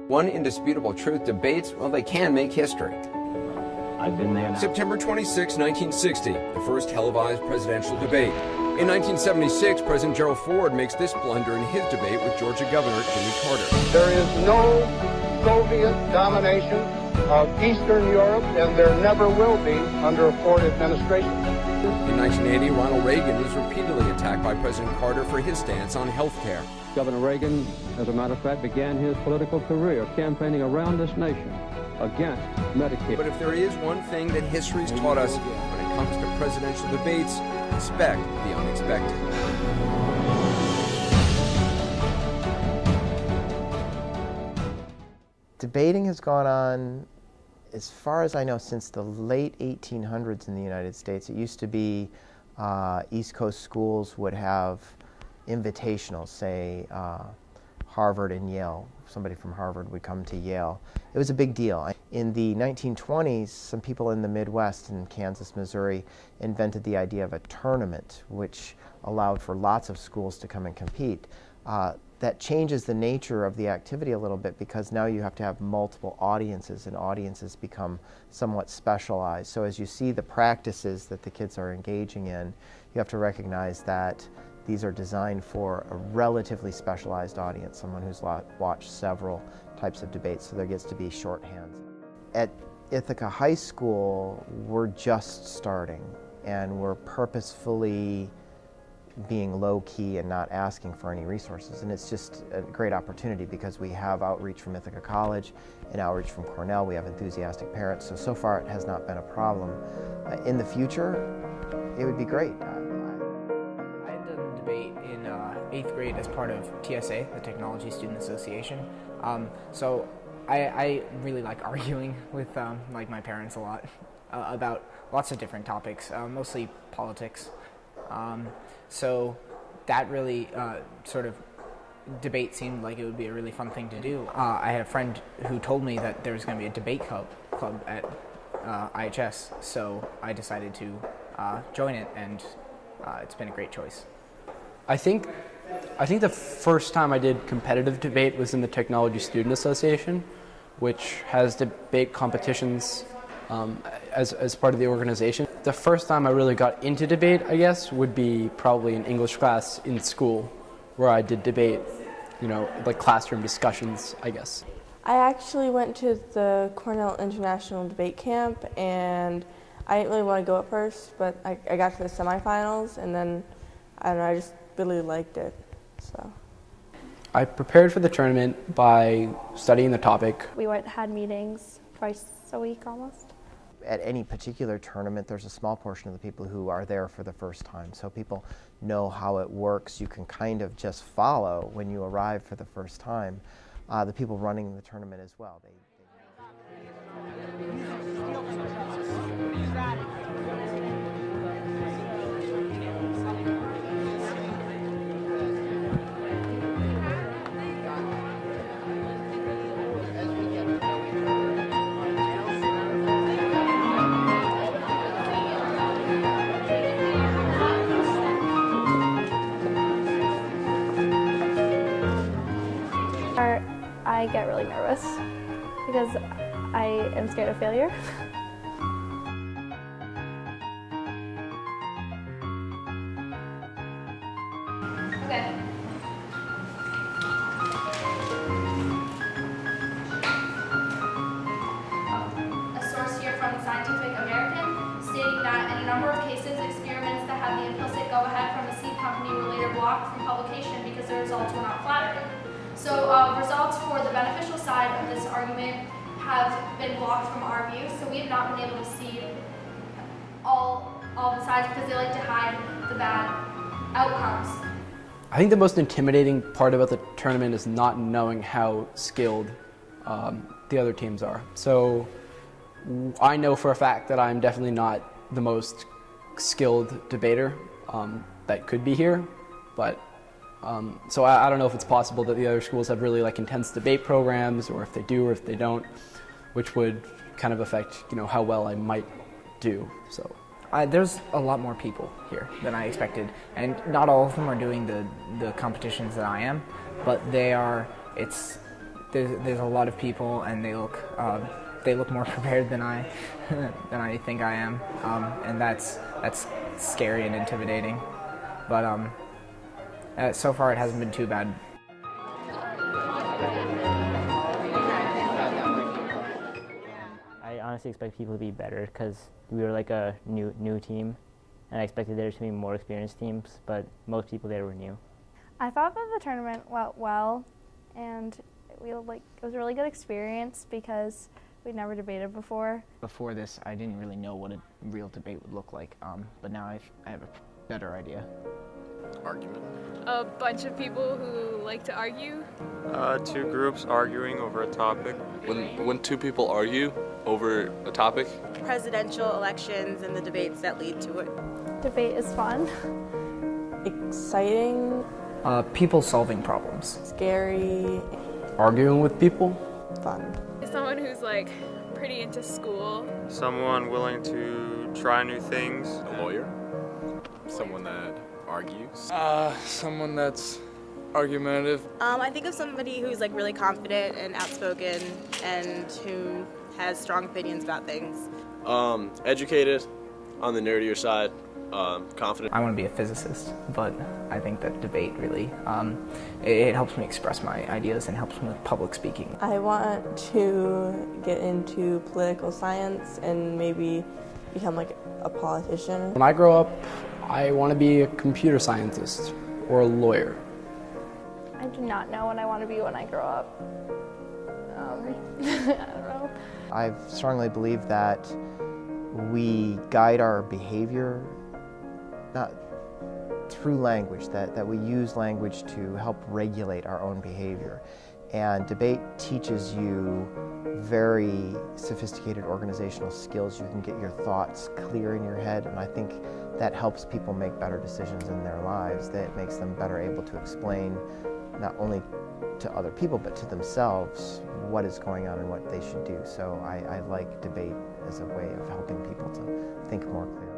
One indisputable truth, debates, well, they can make history. I've been there now. September 26, 1960, the first televised presidential debate. In 1976, President Gerald Ford makes this blunder in his debate with Georgia Governor Jimmy Carter. There is no Soviet domination of Eastern Europe, and there never will be under a Ford administration. In 1980, Ronald Reagan was repeatedly attacked by President Carter for his stance on health care. Governor Reagan, as a matter of fact, began his political career campaigning around this nation against Medicare. But if there is one thing that history's taught us when it comes to presidential debates, expect the unexpected. Debating has gone on, as far as I know, since the late 1800s in the United States. It used to be East Coast schools would have invitationals, say Harvard and Yale. Somebody from Harvard would come to Yale. It was a big deal. In the 1920s, some people in the Midwest, in Kansas, Missouri, invented the idea of a tournament, which allowed for lots of schools to come and compete. That changes the nature of the activity a little bit, because now you have to have multiple audiences, and audiences become somewhat specialized. So as you see the practices that the kids are engaging in, you have to recognize that these are designed for a relatively specialized audience, someone who's watched several types of debates, so there gets to be shorthand. At Ithaca High School, we're just starting, and we're purposefully being low-key and not asking for any resources. And it's just a great opportunity because we have outreach from Ithaca College and outreach from Cornell. We have enthusiastic parents, so far it has not been a problem. In the future, it would be great. I had done a debate in 8th grade as part of TSA, the Technology Student Association. So I really like arguing with like my parents a lot about lots of different topics, mostly politics. So that really sort of debate seemed like it would be a really fun thing to do. I had a friend who told me that there was going to be a debate club at IHS, so I decided to join it, and it's been a great choice. I think the first time I did competitive debate was in the Technology Student Association, which has debate competitions as part of the organization. The first time I really got into debate, I guess, would be probably in English class in school, where I did debate, like classroom discussions, I guess. I actually went to the Cornell International Debate Camp, and I didn't really want to go at first, but I got to the semifinals, and then, I don't know, I just really liked it, so. I prepared for the tournament by studying the topic. We had meetings twice a week almost. At any particular tournament, there's a small portion of the people who are there for the first time, so people know how it works. You can kind of just follow when you arrive for the first time. The people running the tournament as well. I get really nervous because I am scared of failure. Okay. A source here from Scientific American stating that in a number of cases, experiments that had the implicit go-ahead from the seed company were later blocked from publication because the results were not flattering. So results for the beneficial side of this argument have been blocked from our view, so we have not been able to see all the sides because they like to hide the bad outcomes. I think the most intimidating part about the tournament is not knowing how skilled the other teams are. So I know for a fact that I'm definitely not the most skilled debater that could be here, but so I don't know if it's possible that the other schools have really intense debate programs, or if they do or if they don't, which would kind of affect how well I might do. So there's a lot more people here than I expected, and not all of them are doing the competitions that I am, but it's there's a lot of people, and they look more prepared than I think I am, and that's scary and intimidating. But so far it hasn't been too bad. I honestly expect people to be better because we were like a new team, and I expected there to be more experienced teams, but most people there were new. I thought that the tournament went well, and it was a really good experience because we'd never debated before. Before this, I didn't really know what a real debate would look like, but now I have a better idea. Argument. A bunch of people who like to argue. Two groups arguing over a topic. When two people argue over a topic. Presidential elections and the debates that lead to it. Debate is fun. Exciting. People solving problems. Scary. Arguing with people. Fun. Someone who's like pretty into school. Someone willing to try new things. A lawyer. Someone that argues. Someone that's argumentative. I think of somebody who's like really confident and outspoken and who has strong opinions about things. Educated, on the nerdier side, confident. I want to be a physicist, but I think that debate really, it helps me express my ideas and helps me with public speaking. I want to get into political science and maybe become like a politician. When I grow up, I want to be a computer scientist or a lawyer. I do not know what I want to be when I grow up. I don't know. I strongly believe that we guide our behavior not through language, that we use language to help regulate our own behavior. And debate teaches you very sophisticated organizational skills. You can get your thoughts clear in your head, and I think that helps people make better decisions in their lives. That makes them better able to explain not only to other people but to themselves what is going on and what they should do. So I like debate as a way of helping people to think more clearly.